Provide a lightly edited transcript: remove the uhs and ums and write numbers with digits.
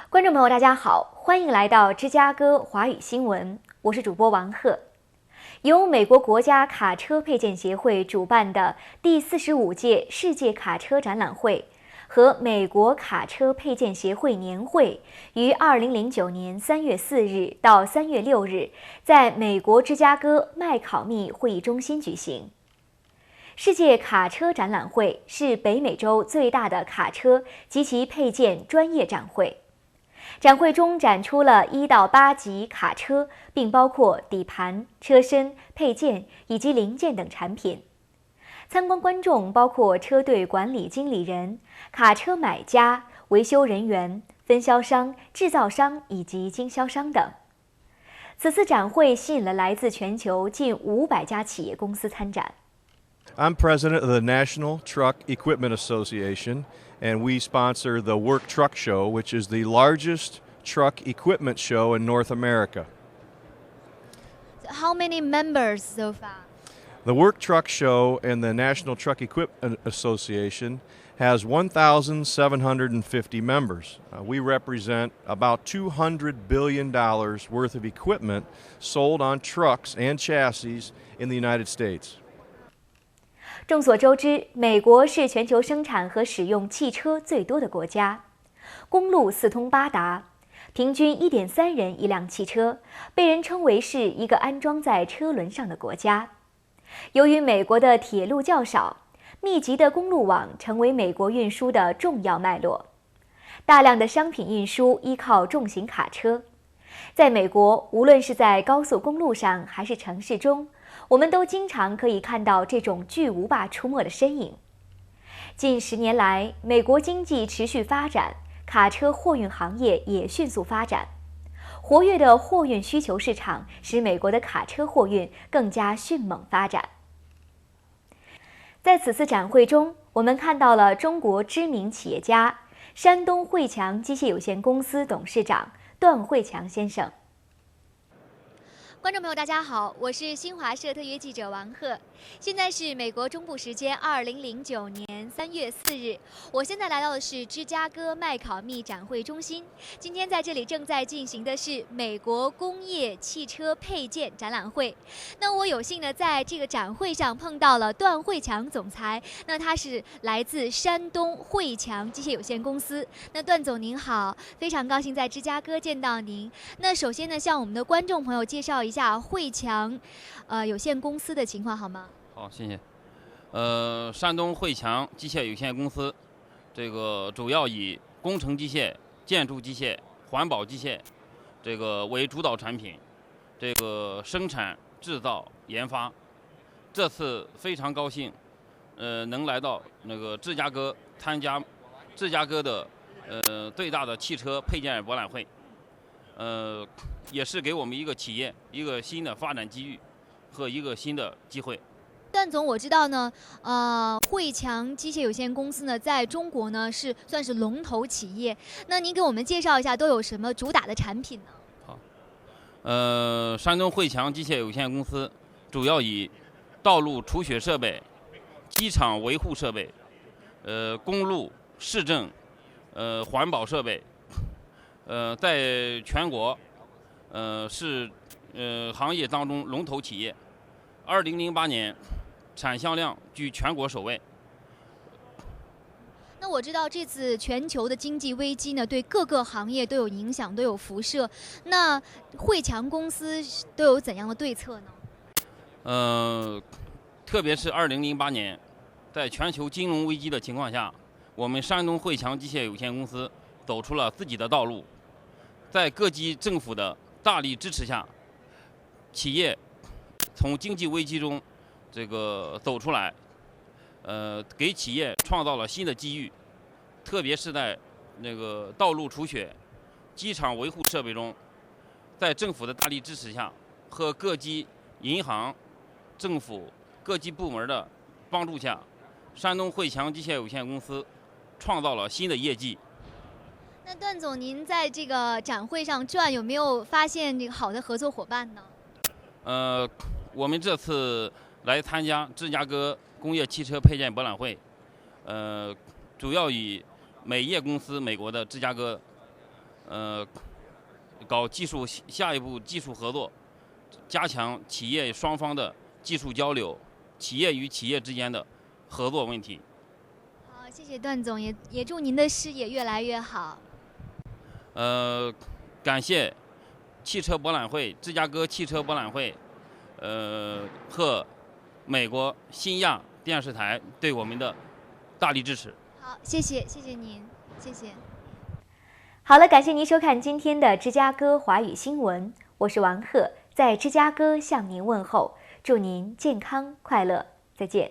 观众朋友，大家好，欢迎来到芝加哥华语新闻，我是主播王鹤。由美国国家卡车配件协会主办的第45届世界卡车展览会和美国卡车配件协会年会于2009年3月4日到3月6日在美国芝加哥麦考密会议中心举行。世界卡车展览会是北美洲最大的卡车及其配件专业展会。展会中展出了1到8级卡车，并包括底盘、车身、配件以及零件等产品。参观观众包括车队管理经理人、卡车买家、维修人员、分销商、制造商以及经销商等。此次展会吸引了来自全球近500家企业公司参展。I'm president of the National Truck Equipment Association, and we sponsor the Work Truck Show, which is the largest truck equipment show in North America. How many members so far? The Work Truck Show and the National Truck Equipment Association has 1,750 members. We represent about $200 billion worth of equipment sold on trucks and chassis in the United States. 众所周知，美国是全球生产和使用汽车最多的国家，公路四通八达，平均1.3人一辆汽车，被人称为是一个安装在车轮上的国家。由于美国的铁路较少，密集的公路网成为美国运输的重要脉络，大量的商品运输依靠重型卡车。在美国，无论是在高速公路上还是城市中，我们都经常可以看到这种巨无霸出没的身影。近10年来，美国经济持续发展，卡车货运行业也迅速发展。活跃的货运需求市场使美国的卡车货运更加迅猛发展。在此次展会中，我们看到了中国知名企业家山东汇强机械有限公司董事长段汇强先生。观众朋友，大家好，我是新华社特约记者王鹤。现在是美国中部时间2009年3月4日，我现在来到的是芝加哥麦考密展会中心。今天在这里正在进行的是美国工业汽车配件展览会。那我有幸呢在这个展会上碰到了段汇强总裁，那他是来自山东汇强机械有限公司。那段总您好，非常高兴在芝加哥见到您。那首先呢，向我们的观众朋友介绍一下汇强有限公司的情况好吗？好，谢谢。山东汇强机械有限公司，这个主要以工程机械、建筑机械、环保机械这个为主导产品，这个生产、制造、研发。这次非常高兴，能来到那个芝加哥参加芝加哥的最大的汽车配件博览会，也是给我们一个企业一个新的发展机遇和一个新的机会。段总，我知道呢，汇强机械有限公司呢，在中国呢算是龙头企业。那您给我们介绍一下都有什么主打的产品呢？好，山东汇强机械有限公司主要以道路除雪设备、机场维护设备、公路、市政、环保设备，在全国，是行业当中龙头企业。2008年。产销量居全国首位。那我知道这次全球的经济危机呢，对各个行业都有影响，都有辐射。那汇强公司都有怎样的对策呢？特别是2008年，在全球金融危机的情况下，我们山东汇强机械有限公司走出了自己的道路，在各级政府的大力支持下，企业从经济危机中这个走出来，给企业创造了新的机遇，特别是在那个道路除雪、机场维护设备中，在政府的大力支持下和各级银行、政府各级部门的帮助下，山东汇强机械有限公司创造了新的业绩。那段总，您在这个展会上转，有没有发现这个好的合作伙伴呢？我们这次来参加芝加哥工业汽车配件博览会，主要以美业公司美国的芝加哥搞下一步技术合作，加强企业双方的技术交流，企业与企业之间的合作问题。好，谢谢段总，也祝您的事业越来越好。感谢汽车博览会、芝加哥汽车博览会，和美国新亚电视台对我们的大力支持。好，谢谢您，谢谢。好了，感谢您收看今天的芝加哥华语新闻，我是王鹤，在芝加哥向您问候，祝您健康快乐，再见。